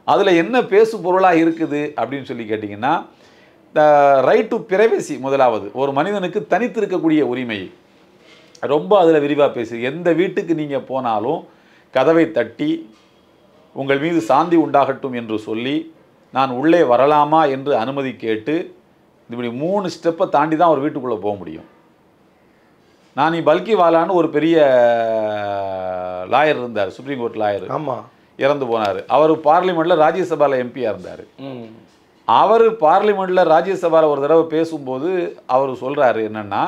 [SPEAKER 3] அதில் என்ன பேசு பொருளாக இருக்குது அப்படின்னு சொல்லி கேட்டிங்கன்னா, ரைட் டு பிரைவசி, முதலாவது ஒரு மனிதனுக்கு தனித்திருக்கக்கூடிய உரிமை ரொம்ப அதில் விரிவாக பேசு. எந்த வீட்டுக்கு நீங்கள் போனாலும் கதவை தட்டி உங்கள் மீது சாந்தி உண்டாகட்டும் என்று சொல்லி நான் உள்ளே வரலாமா என்று அனுமதி கேட்டு இப்படி 3 ஸ்டெப்பை தாண்டி தான் ஒரு வீட்டுக்குள்ளே போக முடியும். நான் பல்கி வாலான்னு ஒரு பெரிய லாயர் இருந்தார், சுப்ரீம் கோர்ட் லாயர்.
[SPEAKER 4] ஆமாம்,
[SPEAKER 3] இறந்து போனார். அவர் பார்லிமெண்ட்டில் ராஜ்யசபாவில் எம்பியாக இருந்தார். அவர் பார்லிமெண்ட்டில் ராஜ்யசபாவில் ஒரு தடவை பேசும்போது அவர் சொல்கிறாரு என்னென்னா,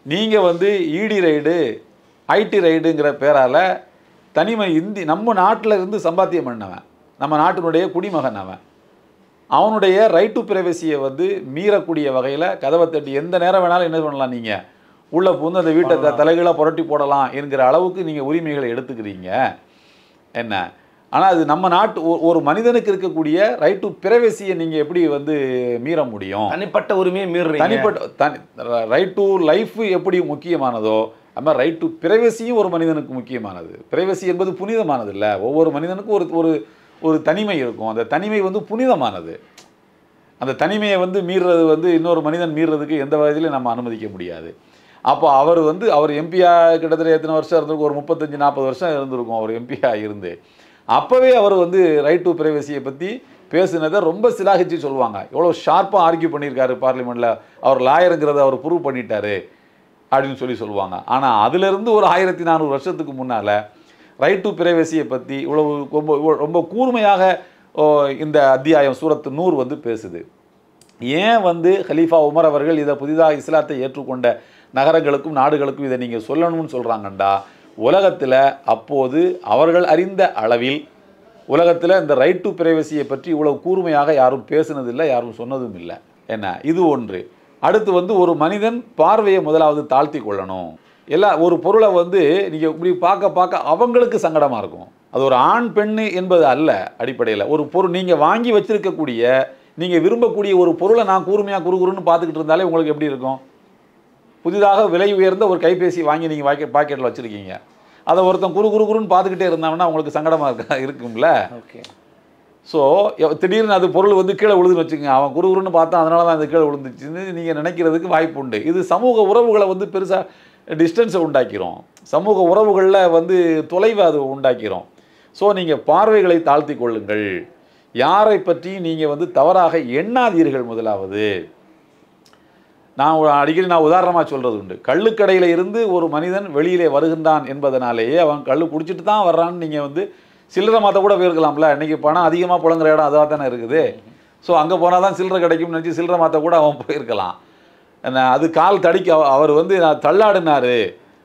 [SPEAKER 3] நீங்கள் இடி ரைடு, ஐடி ரைடுங்கிற பேரால் தனிமை நம்ம நாட்டில் இருந்து சம்பாத்தியம் பண்ணவன், நம்ம நாட்டினுடைய குடிமகன் அவனுடைய ரைட் டு பிரைவசியை மீறக்கூடிய வகையில் கதவை தட்டி எந்த நேரம் வேணாலும் என்ன பண்ணலாம், நீங்கள் உள்ளே புகுந்து அந்த வீட்டை தலைகளாக புரட்டி போடலாம் என்கிற அளவுக்கு நீங்கள் உரிமைகளை எடுத்துக்கிறீங்க என்ன. ஆனால் அது நம்ம நாட்டு ஒரு மனிதனுக்கு இருக்கக்கூடிய ரைட் டு பிரைவசியை நீங்கள் எப்படி மீற முடியும்?
[SPEAKER 4] தனிப்பட்ட உரிமையை மீறீங்க.
[SPEAKER 3] தனிப்பட்ட ரைட் டு லைஃப் எப்படி முக்கியமானதோ அது மாதிரி ரைட் டு பிரைவசியும் ஒரு மனிதனுக்கு முக்கியமானது. பிரைவசி என்பது புனிதமானது இல்லை. ஒவ்வொரு மனிதனுக்கும் ஒரு ஒரு தனிமை இருக்கும். அந்த தனிமை புனிதமானது. அந்த தனிமையை மீறுறது இன்னொரு மனிதன் மீறுறதுக்கு எந்த வகையிலும் நம்ம அனுமதிக்க முடியாது. அப்போ அவர் எம்பியாக கிட்டத்தட்ட எத்தனை வருஷம் இருந்திருக்கும், ஒரு 35-40 வருஷம் இருந்திருக்கும் அவர் எம்பியாக இருந்து. அப்போவே அவர் ரைட் டு பிரைவசியை பற்றி பேசுனதை ரொம்ப சிலாகிச்சு சொல்லுவாங்க. எவ்வளோ ஷார்ப்பாக ஆர்கியூ பண்ணியிருக்காரு பார்லிமெண்ட்டில், அவர் லாயருங்கிறத அவர் ப்ரூவ் பண்ணிட்டாரு அப்படின்னு சொல்லுவாங்க. ஆனால் அதிலிருந்து ஒரு 1400 வருஷத்துக்கு முன்னால் ரைட் டு பிரைவசியை பற்றி இவ்வளவு ரொம்ப கூர்மையாக இந்த அத்தியாயம் சூரத்து நூர் பேசுது. ஏன் கலீஃபா உமர் அவர்கள் இதை புதிதாக இஸ்லாத்தை ஏற்றுக்கொண்ட நகரங்களுக்கும் நாடுகளுக்கும் இதை நீங்கள் சொல்லணும்னு சொல்கிறாங்கண்டா, உலகத்தில் அப்போது அவர்கள் அறிந்த அளவில் உலகத்தில் இந்த ரைட் டு பிரைவசியை பற்றி இவ்வளவு கூர்மையாக யாரும் பேசுனதில்லை, யாரும் சொன்னதும் இல்லை என்ன. இது ஒன்று. அடுத்து ஒரு மனிதன் பார்வையை முதலாவது தாழ்த்தி கொள்ளணும். ஒரு பொருளை நீங்கள் இப்படி பார்க்க அவங்களுக்கு சங்கடமாக இருக்கும். அது ஒரு ஆண் பெண்ணு என்பது அல்ல. அடிப்படையில் ஒரு பொருள் நீங்கள் வாங்கி வச்சிருக்கக்கூடிய, நீங்கள் விரும்பக்கூடிய ஒரு பொருளை நான் கூர்மையாக குறுகுறுன்னு பார்த்துக்கிட்டு இருந்தாலே உங்களுக்கு எப்படி இருக்கும்? புதிதாக விலை உயர்ந்த ஒரு கைபேசி வாங்கி நீங்கள் பாக்கெட்டில் வச்சுருக்கீங்க, அதை ஒருத்தன் குறுகுறுன்னு பார்த்துக்கிட்டே இருந்தாங்கன்னா உங்களுக்கு சங்கடமாக இருக்கும்ல.
[SPEAKER 4] ஓகே.
[SPEAKER 3] ஸோ திடீர்னு அது பொருள் கீழே விழுதுன்னு வச்சுக்கோங்க, அவன் குறுகுறுன்னு பார்த்தா அதனால தான் அது கீழே விழுந்துச்சுன்னு நீங்கள் நினைக்கிறதுக்கு வாய்ப்பு உண்டு. இது சமூக உறவுகளை பெருசாக டிஸ்டன்ஸை உண்டாக்கிறோம், சமூக உறவுகளில் தொலைவை அது உண்டாக்கிறோம். ஸோ நீங்கள் பார்வைகளை தாழ்த்தி கொள்ளுங்கள். யாரை பற்றி நீங்கள் தவறாக எண்ணாதீர்கள். முதலாவது நான் அடிக்கடி உதாரணமாக சொல்கிறது உண்டு. கள்ளுக்கடையில் இருந்து ஒரு மனிதன் வெளியிலே வருகின்றான் என்பதனாலேயே அவன் கல் குடிச்சிட்டு தான் வர்றான்னு நீங்கள் சில்லறை மாற்ற கூட போயிருக்கலாம்ல. இன்றைக்கி பணம் அதிகமாக புழங்குற இடம் அதாக தானே இருக்குது. ஸோ அங்கே போனால் தான் சில்லறை கிடைக்கும்னு நினச்சி சில்லறை மாற்ற கூட அவன் போயிருக்கலாம். அது கால் தடிக்க அவர் நான் தள்ளாடினார்,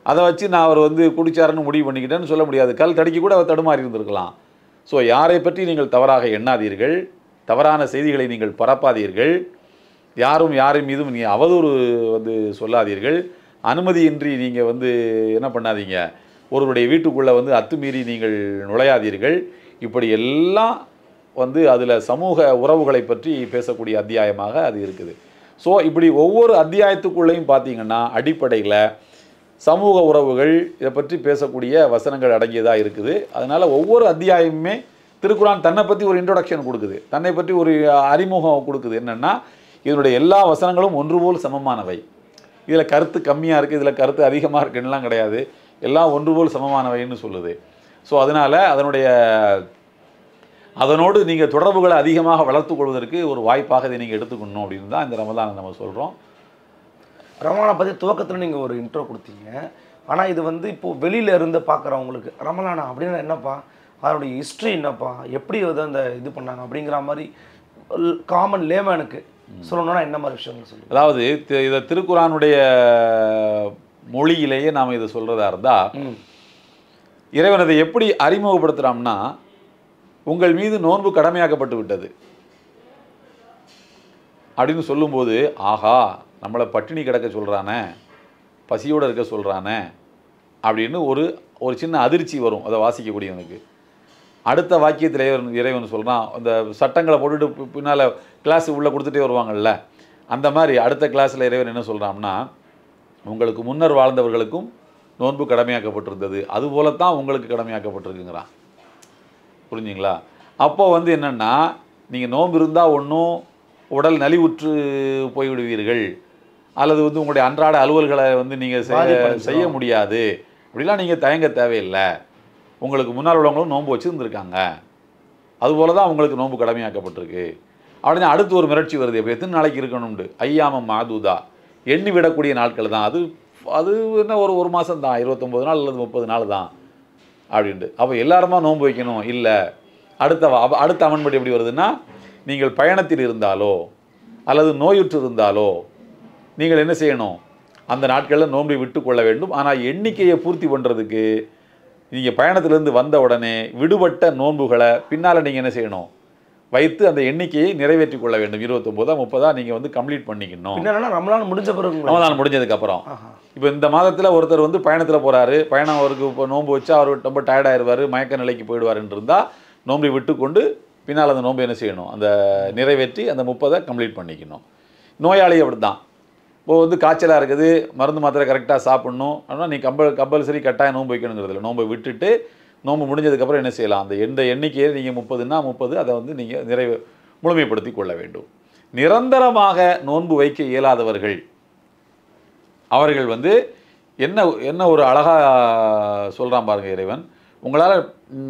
[SPEAKER 3] அதை வச்சு நான் அவர் குடிச்சாருன்னு முடிவு பண்ணிக்கிட்டேன்னு சொல்ல முடியாது. கல் தடிக்க கூட அவர் தடுமாறி இருந்திருக்கலாம். ஸோ யாரை பற்றி நீங்கள் தவறாக எண்ணாதீர்கள், தவறான செய்திகளை நீங்கள் பரப்பாதீர்கள், யாரும் யாரின் மீதும் நீங்கள் அவதூறு சொல்லாதீர்கள், அனுமதியின்றி நீங்கள் என்ன பண்ணாதீங்க, ஒருவருடைய வீட்டுக்குள்ளே அத்துமீறி நீங்கள் நுழையாதீர்கள். இப்படி எல்லாம் அதில் சமூக உறவுகளை பற்றி பேசக்கூடிய அத்தியாயமாக அது இருக்குது. ஸோ இப்படி ஒவ்வொரு அத்தியாயத்துக்குள்ளேயும் பார்த்தீங்கன்னா அடிப்படையில் சமூக உறவுகள் இதை பற்றி பேசக்கூடிய வசனங்கள் அடங்கியதாக இருக்குது. அதனால் ஒவ்வொரு அத்தியாயமுமே திருக்குரான் தன்னை பற்றி ஒரு இன்ட்ரோடக்ஷன் கொடுக்குது, தன்னை பற்றி ஒரு அறிமுகம் கொடுக்குது. என்னென்னா இதனுடைய எல்லா வசனங்களும் ஒன்று போல் சமமானவை. இதில் கருத்து கம்மியாக இருக்குது, இதில் கருத்து அதிகமாக இருக்குன்னுலாம் கிடையாது, எல்லாம் ஒன்று போல் சமமானவைன்னு சொல்லுது. ஸோ அதனால் அதனோடு நீங்கள் தொடர்புகளை அதிகமாக வளர்த்து கொள்வதற்கு ஒரு வாய்ப்பாக இதை நீங்கள் எடுத்துக்கணும் அப்படின்னு தான் இந்த ரமலானை நம்ம சொல்கிறோம்.
[SPEAKER 4] ரமலானை பற்றி துவக்கத்தில் நீங்கள் ஒரு இன்ட்ரோ கொடுத்தீங்க. ஆனால் இது இப்போது வெளியில் இருந்து பார்க்குறவங்களுக்கு ரமலானா அப்படின்னா என்னப்பா, அதனுடைய ஹிஸ்ட்ரி என்னப்பா, எப்படி அந்த இது பண்ணாங்க அப்படிங்கிற மாதிரி காமன் லேமேனுக்கு சொல்லணும்னா என்ன மாதிரி விஷயங்கள் சொல்லுங்கள்?
[SPEAKER 3] அதாவது இதை திருக்குரானுடைய மொழியிலேயே நாம் இதை சொல்கிறதா இருந்தால் இறைவன் அதை எப்படி அறிமுகப்படுத்துகிறான்னா, உங்கள் மீது நோன்பு கடமையாக்கப்பட்டு விட்டது அப்படின்னு சொல்லும்போது, ஆஹா நம்மளை பட்டினி கிடக்க சொல்கிறானே, பசியோடு இருக்க சொல்கிறானே அப்படின்னு ஒரு சின்ன அதிர்ச்சி வரும் அதை வாசிக்கக்கூடியவனுக்கு. அடுத்த வாக்கியத்தில் இறைவன் சொல்கிறான், அந்த சட்டங்களை போட்டுட்டு பின்னால் கிளாஸுக்கு உள்ளே கொடுத்துட்டே வருவாங்கள்ல, அந்த மாதிரி அடுத்த கிளாஸில் இறைவன் என்ன சொல்கிறான்னா, உங்களுக்கு முன்னர் வாழ்ந்தவர்களுக்கும் நோன்பு கடமையாக்கப்பட்டிருந்தது, அதுபோலத்தான் உங்களுக்கு கடமையாக்கப்பட்டிருக்குங்கிறான். புரிஞ்சுங்களா? அப்போ என்னென்னா, நீங்கள் நோன்பு இருந்தால் ஒன்றும் உடல் நலிவுற்று போய்விடுவீர்கள், அல்லது உங்களுடைய அன்றாட அலுவல்களை நீங்கள் செய்ய முடியாது, அப்படிலாம் நீங்கள் தயங்க தேவையில்லை. உங்களுக்கு முன்னால் உள்ளவங்களும் நோன்பு வச்சுருந்துருக்காங்க, அதுபோல தான் உங்களுக்கு நோன்பு கடமையாக்கப்பட்டிருக்கு அப்படின்னு அடுத்து ஒரு மிரட்சி வருது. இப்போ எத்தனை நாளைக்கு இருக்கணும்னு, ஐயாமம் மாதூதா, எண்ணி விடக்கூடிய நாட்கள் தான். அது என்ன ஒரு மாதம் தான், 29 நாள் அல்லது 30 நாள் தான் அப்படின்ட்டு. அப்போ எல்லாருமா நோன்பு வைக்கணும் இல்லை. அடுத்த அமன்படி எப்படி வருதுன்னா, நீங்கள் பயணத்தில் இருந்தாலோ அல்லது நோயுற்று இருந்தாலோ நீங்கள் என்ன செய்யணும், அந்த நாட்களில் நோன்பை விட்டு கொள்ள வேண்டும். ஆனால் எண்ணிக்கையை பூர்த்தி பண்ணுறதுக்கு நீங்கள் பயணத்திலேருந்து வந்த உடனே விடுபட்ட நோன்புகளை பின்னால் நீங்கள் என்ன செய்யணும், வைத்து அந்த எண்ணிக்கையை நிறைவேற்றி கொள்ள வேண்டும். 29 30 நீங்கள் கம்ப்ளீட் பண்ணிக்கணும்.
[SPEAKER 4] ரமலான் முடிஞ்ச பிறகு,
[SPEAKER 3] ரமலான் முடிஞ்சதுக்கப்புறம். இப்போ இந்த மாதத்தில் ஒருத்தர் பயணத்தில் போகிறாரு, பயணம் அவருக்கு இப்போ நோன்பு வச்சா அவர் ரொம்ப டயர்டாயிருவார், மயக்க நிலைக்கு போயிடுவாருன்னு இருந்தால் நோன்பை விட்டு கொண்டு பின்னால் அந்த நோன்பை என்ன செய்யணும், அந்த நிறைவேற்றி அந்த 30 கம்ப்ளீட் பண்ணிக்கணும். நோயாளி அப்படி தான். இப்போது காய்ச்சலாக இருக்குது, மருந்து மாத்திரை கரெக்டாக சாப்பிட்ணும், ஆனால் நீ கம்பல்சரி கட்டாயம் நோன்பு வைக்கணுங்கிறதில்ல. நோன்பை விட்டுட்டு நோன்பு முடிஞ்சதுக்கப்புறம் என்ன செய்யலாம், அந்த எண்ணிக்கையை நீங்கள் 30ன்னா 30 அதை நீங்கள் முழுமைப்படுத்தி கொள்ள வேண்டும். நிரந்தரமாக நோன்பு வைக்க இயலாதவர்கள் அவர்கள் என்ன ஒரு அழகாக சொல்கிறான் பாருங்கள் இறைவன், உங்களால்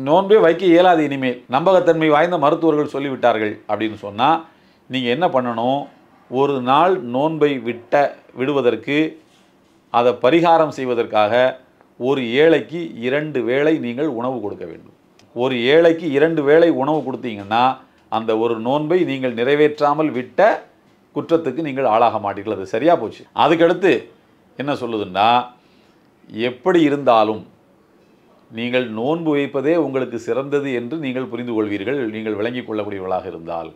[SPEAKER 3] நோன்பே வைக்க இயலாது இனிமேல், நம்பகத்தன்மை வாய்ந்த மருத்துவர்கள் சொல்லிவிட்டார்கள் அப்படின்னு சொன்னால் நீங்கள் என்ன பண்ணணும், ஒரு நாள் நோன்பை விடுவதற்கு அதை பரிகாரம் செய்வதற்காக ஒரு ஏழைக்கு 2 வேளை நீங்கள் உணவு கொடுக்க வேண்டும். ஒரு ஏழைக்கு 2 வேளை உணவு கொடுத்தீங்கன்னா அந்த ஒரு நோன்பை நீங்கள் நிறைவேற்றாமல் விட்ட குற்றத்துக்கு நீங்கள் ஆளாக மாட்டீர்கள். அது சரியாக போச்சு. அதுக்கடுத்து என்ன சொல்லுதுன்னா, எப்படி இருந்தாலும் நீங்கள் நோன்பு வைப்பதே உங்களுக்கு சிறந்தது என்று நீங்கள் புரிந்து கொள்வீர்கள், நீங்கள் விளங்கி கொள்ளக்கூடியவர்களாக இருந்தால்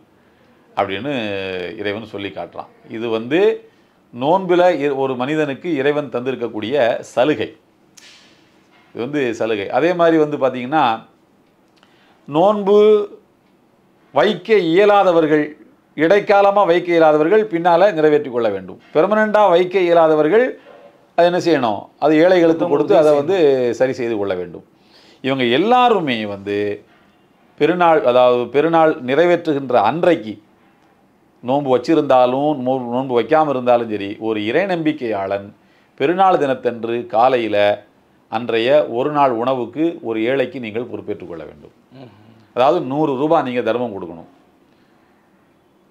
[SPEAKER 3] அப்படின்னு இறைவன் சொல்லி காட்டுறான். இது நோன்பில் ஒரு மனிதனுக்கு இறைவன் தந்திருக்கக்கூடிய சலுகை. இது சலுகை. அதே மாதிரி பார்த்தீங்கன்னா, நோன்பு வைக்க இயலாதவர்கள், இடைக்காலமாக வைக்க இயலாதவர்கள் பின்னால் நிறைவேற்றி கொள்ள வேண்டும். பெர்மனண்ட்டாக வைக்க இயலாதவர்கள் அது என்ன செய்யணும், அது ஏழைகளுக்கு கொடுத்து அதை சரி செய்து கொள்ள வேண்டும். இவங்க எல்லாருமே பெருநாள், அதாவது பெருநாள் நிறைவேற்றுகின்ற அன்றைக்கு நோன்பு வச்சிருந்தாலும் நோன்பு வைக்காமல் இருந்தாலும் சரி, ஒரு இறை நம்பிக்கையாளன் பெருநாள் தினத்தன்று காலையில் அன்றைய ஒரு நாள் உணவுக்கு ஒரு ஏழைக்கு நீங்கள் பொறுப்பேற்றுக் கொள்ள வேண்டும். அதாவது 100 ரூபாய் நீங்கள் தர்மம் கொடுக்கணும்.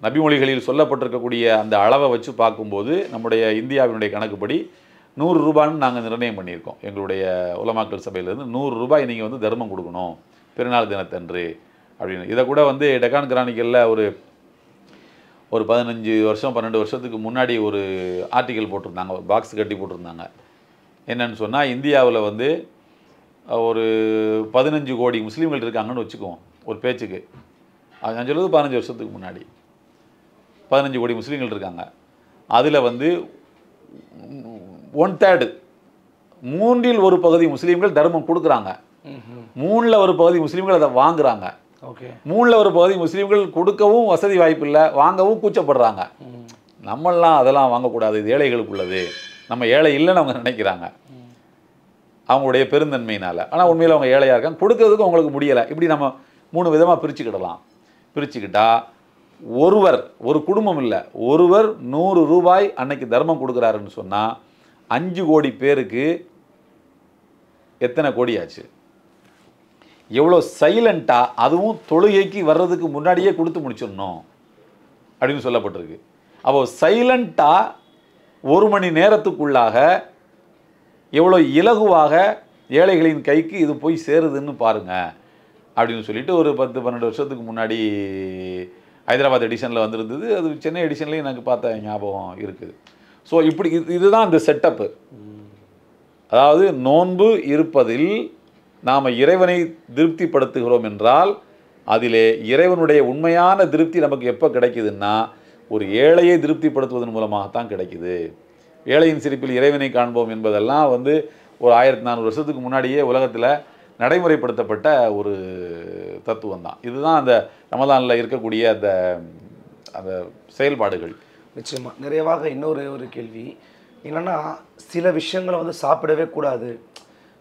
[SPEAKER 3] நபிமொழிகளில் சொல்லப்பட்டிருக்கக்கூடிய அந்த அளவை வச்சு பார்க்கும்போது நம்முடைய இந்தியாவினுடைய கணக்குப்படி 100 ரூபான்னு நாங்கள் நிர்ணயம் பண்ணியிருக்கோம். எங்களுடைய உலமாக்கள் சபையிலேருந்து 100 ரூபாய் நீங்கள் தர்மம் கொடுக்கணும் பெருநாள் தினத்தன்று அப்படின்னு. இதை கூட டெக்கான் கிரானிக்கலில் ஒரு 15 வருஷம் 12 வருஷத்துக்கு முன்னாடி ஒரு ஆர்டிக்கல் போட்டிருந்தாங்க, ஒரு பாக்ஸ் கட்டி போட்டிருந்தாங்க. என்னன்னு சொன்னால், இந்தியாவில் ஒரு 15 கோடி முஸ்லீம்கள் இருக்காங்கன்னு வச்சுக்குவோம் ஒரு பேச்சுக்கு. அது நான் சொல்லுறது 15 வருஷத்துக்கு முன்னாடி 15 கோடி முஸ்லீம்கள் இருக்காங்க. அதில் 1/3, 3இல் ஒரு பகுதி முஸ்லீம்கள் தர்மம் கொடுக்குறாங்க, 3ல் ஒரு பகுதி முஸ்லீம்கள் அதை வாங்குறாங்க, 3ல் ஒரு பகுதி முஸ்லீம்கள் கொடுக்கவும் வசதி வாய்ப்பு இல்லை, வாங்கவும் கூச்சப்படுறாங்க. நம்மளாம் அதெல்லாம் வாங்கக்கூடாது, இது ஏழைகளுக்குள்ளது, நம்ம ஏழை இல்லைன்னு அவங்க நினைக்கிறாங்க அவங்களுடைய பெருந்தன்மையினால். ஆனால் உண்மையில் அவங்க ஏழையாக இருக்காங்க, கொடுக்கறதுக்கு அவங்களுக்கு முடியலை. இப்படி நம்ம 3 விதமாக பிரிச்சுக்கிடலாம். பிரிச்சுக்கிட்டா ஒரு குடும்பம் இல்லை, ஒருவர் 100 ரூபாய் அன்னைக்கு தர்மம் கொடுக்குறாருன்னு சொன்னால் 5 கோடி பேருக்கு எத்தனை கோடி ஆச்சு? எவ்வளோ சைலண்ட்டாக, அதுவும் தொழுகைக்கு வர்றதுக்கு முன்னாடியே கொடுத்து முடிச்சிடணும் அப்படின்னு சொல்லப்பட்டிருக்கு. அப்போது சைலண்ட்டாக 1 மணி நேரத்துக்குள்ளாக எவ்வளோ இலகுவாக ஏழைகளின் கைக்கு இது போய் சேருதுன்னு பாருங்கள் அப்படின்னு சொல்லிட்டு ஒரு 10-12 வருஷத்துக்கு முன்னாடி ஹைதராபாத் எடிஷனில் வந்திருந்தது, அது சென்னை எடிஷன்லேயும் எனக்கு பார்த்த ஞாபகம் இருக்குது. ஸோ இப்படி இதுதான் இந்த செட்டப்பு. அதாவது நோன்பு இருப்பதில் நாம் இறைவனை திருப்திப்படுத்துகிறோம் என்றால் அதிலே இறைவனுடைய உண்மையான திருப்தி நமக்கு எப்போ கிடைக்குதுன்னா ஒரு ஏழையை திருப்திப்படுத்துவதன் மூலமாகத்தான் கிடைக்குது. ஏழையின் சிரிப்பில் இறைவனை காண்போம் என்பதெல்லாம் வந்து ஒரு 1400 வருஷத்துக்கு முன்னாடியே உலகத்தில் நடைமுறைப்படுத்தப்பட்ட ஒரு தத்துவம் தான். இதுதான் அந்த ரமலானில் இருக்கக்கூடிய அந்த அந்த செயல்பாடுகள்.
[SPEAKER 4] நிச்சயமாக. நிறைவாக இன்னொரு கேள்வி என்னென்னா, சில விஷயங்களை வந்து சாப்பிடவே கூடாது,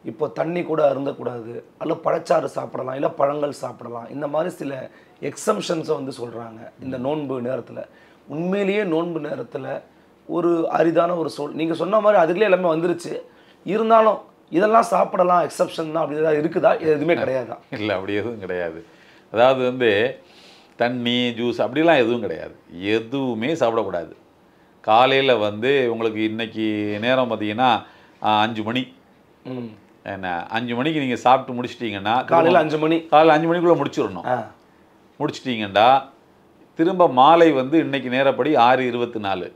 [SPEAKER 4] இப்போ தண்ணி கூட அருந்தக்கூடாது, அல்ல பழச்சாறு சாப்பிடலாம், இல்லை பழங்கள் சாப்பிடலாம், இந்த மாதிரி சில எக்ஸம்ஷன்ஸை வந்து சொல்கிறாங்க இந்த நோன்பு நேரத்தில். உண்மையிலேயே நோன்பு நேரத்தில் ஒரு அரிதான ஒரு நீங்கள் சொன்ன மாதிரி அதுக்குள்ளே எல்லாமே வந்துருச்சு, இருந்தாலும் இதெல்லாம் சாப்பிடலாம் எக்ஸப்ஷன் தான் அப்படி ஏதாவது இருக்குதா? எதுவுமே கிடையாதா?
[SPEAKER 3] இல்லை, அப்படி எதுவும் கிடையாது. அதாவது வந்து தண்ணி ஜூஸ் அப்படிலாம் எதுவும் கிடையாது, எதுவுமே சாப்பிடக்கூடாது. காலையில் வந்து உங்களுக்கு இன்றைக்கி நேரம் பார்த்தீங்கன்னா 5 மணி, என்ன 5 மணிக்கு நீங்கள் சாப்பிட்டு முடிச்சிட்டிங்கன்னா
[SPEAKER 4] காலையில் 5 மணி,
[SPEAKER 3] காலையில் 5 மணிக்குள்ளே முடிச்சிடணும். முடிச்சிட்டிங்கன்னா திரும்ப மாலை வந்து இன்றைக்கி நேரப்படி 6:24,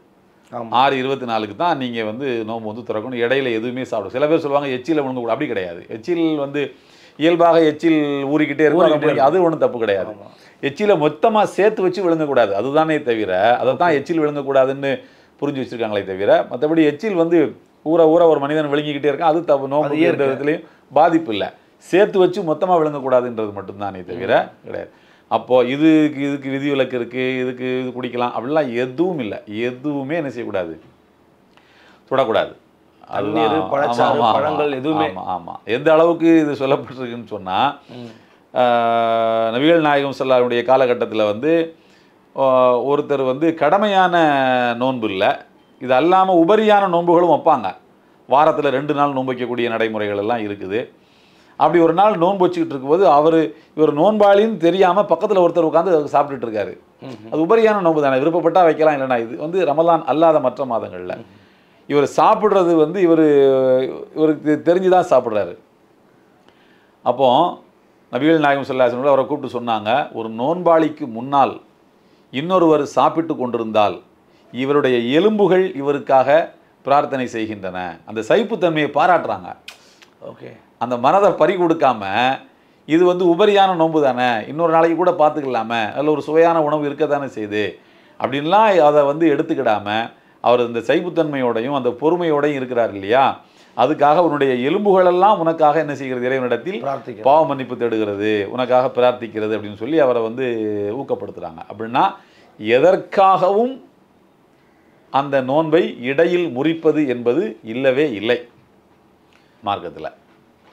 [SPEAKER 3] 6:24க்கு தான் நீங்கள் வந்து நோம்பு வந்து திறக்கணும். இடையில எதுவுமே சாப்பிடும். சில பேர் சொல்லுவாங்க எச்சில் விழுங்கக்கூடாது, அப்படி கிடையாது. எச்சில் வந்து இயல்பாக எச்சில் ஊறிக்கிட்டே இருக்கும், அது ஒன்றும் தப்பு கிடையாது. எச்சில மொத்தமாக சேர்த்து வச்சு விழுங்கக்கூடாது, அதுதானே தவிர அதை தான் எச்சில் விழுங்கக்கூடாதுன்னு புரிஞ்சு வச்சுருக்காங்களே தவிர மற்றபடி எச்சில் வந்து ஊற ஊற ஒரு மனிதன் விழுங்கிக்கிட்டே இருக்கான், அது தப்பு. நோம்பு எந்த விதத்துலையும் பாதிப்பு இல்லை. சேர்த்து வச்சு மொத்தமாக விழுங்கக்கூடாதுன்றது மட்டும்தானே தவிர கிடையாது. அப்போது இதுக்கு விதிவிலக்கு இருக்குது, இதுக்கு இது குடிக்கலாம் அப்படிலாம் எதுவும் இல்லை. எதுவுமே என்ன செய்யக்கூடாது, தொடக்கூடாது. அதுதான்
[SPEAKER 4] பழங்கள் எதுவுமே.
[SPEAKER 3] ஆமாம். எந்த அளவுக்கு இது சொல்லப்பட்டிருக்குன்னு சொன்னால், நபிகள் நாயகம் ஸல்லல்லாஹு காலகட்டத்தில் வந்து ஒருத்தர் வந்து கடமையான நோன்பு இல்லை, இது அல்லாமல் உபரியான நோன்புகளும் வைப்பாங்க. வாரத்தில் 2 நாள் நோன்பு வைக்கக்கூடிய நடைமுறைகள் எல்லாம் இருக்குது. அப்படி ஒரு நாள் நோன்பு வச்சுக்கிட்டு இருக்கும்போது இவர் நோன்பாளின்னு தெரியாமல் பக்கத்தில் ஒருத்தர் உட்காந்து சாப்பிட்டுட்டு இருக்காரு. அது உபரியான நோன்பு தானே, விருப்பப்பட்டால் வைக்கலாம், இல்லைனா இது வந்து ரமலான் அல்லாத மற்ற மாதங்களில் இவர் சாப்பிட்றது வந்து இவருக்கு தெரிஞ்சு தான் சாப்பிட்றாரு. அப்போது நபிகள் நாயகம் ஸல்லல்லாஹு அலைஹி வஸல்லம் அவரை கூப்பிட்டு சொன்னாங்க, ஒரு நோன்பாளிக்கு முன்னால் இன்னொருவர் சாப்பிட்டு கொண்டிருந்தால் இவருடைய எலும்புகள் இவருக்காக பிரார்த்தனை செய்கின்றன. அந்த சகிப்புத்தன்மையை பாராட்டுறாங்க.
[SPEAKER 4] ஓகே,
[SPEAKER 3] அந்த மனதை பறி கொடுக்காம இது வந்து உபரியான நோன்பு தானே, இன்னொரு நாளைக்கு கூட பார்த்துக்கலாமே, அதில் ஒரு சுவையான உணவு இருக்க தானே செய்யுது அப்படின்லாம் அதை வந்து எடுத்துக்கிடாமல் அவர் இந்த சகிப்புத்தன்மையோடையும் அந்த பொறுமையோடையும் இருக்கிறார் இல்லையா, அதுக்காக உன்னுடைய எலும்புகளெல்லாம் உனக்காக என்ன செய்கிறது, இறைவனிடத்தில் பாவ மன்னிப்பு தேடுகிறது, உனக்காக பிரார்த்திக்கிறது அப்படின்னு சொல்லி அவரை வந்து ஊக்கப்படுத்துகிறாங்க. அப்படின்னா எதற்காகவும் அந்த நோன்பை இடையில் முறிப்பது என்பது இல்லவே இல்லை மார்க்கத்தில்.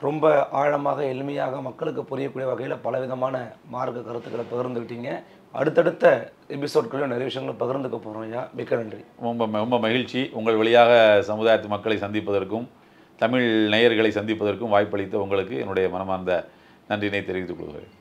[SPEAKER 4] ரொம்ப ஆழமாக எளிமையாக மக்களுக்கு புரியக்கூடிய வகையில் பலவிதமான மார்க்க கருத்துக்களை பகிர்ந்துக்கிட்டீங்க. அடுத்தடுத்த எபிசோட்களில் நிறைய விஷயங்களை பகிர்ந்துக்க போகிறோம். ஐயா, மிக்க நன்றி.
[SPEAKER 3] ரொம்ப மகிழ்ச்சி. உங்கள் வழியாக சமுதாயத்து மக்களை சந்திப்பதற்கும் தமிழ் நேயர்களை சந்திப்பதற்கும் வாய்ப்பளித்த உங்களுக்கு என்னுடைய மனமார்ந்த நன்றியினை தெரிவித்துக் கொள்கிறேன்.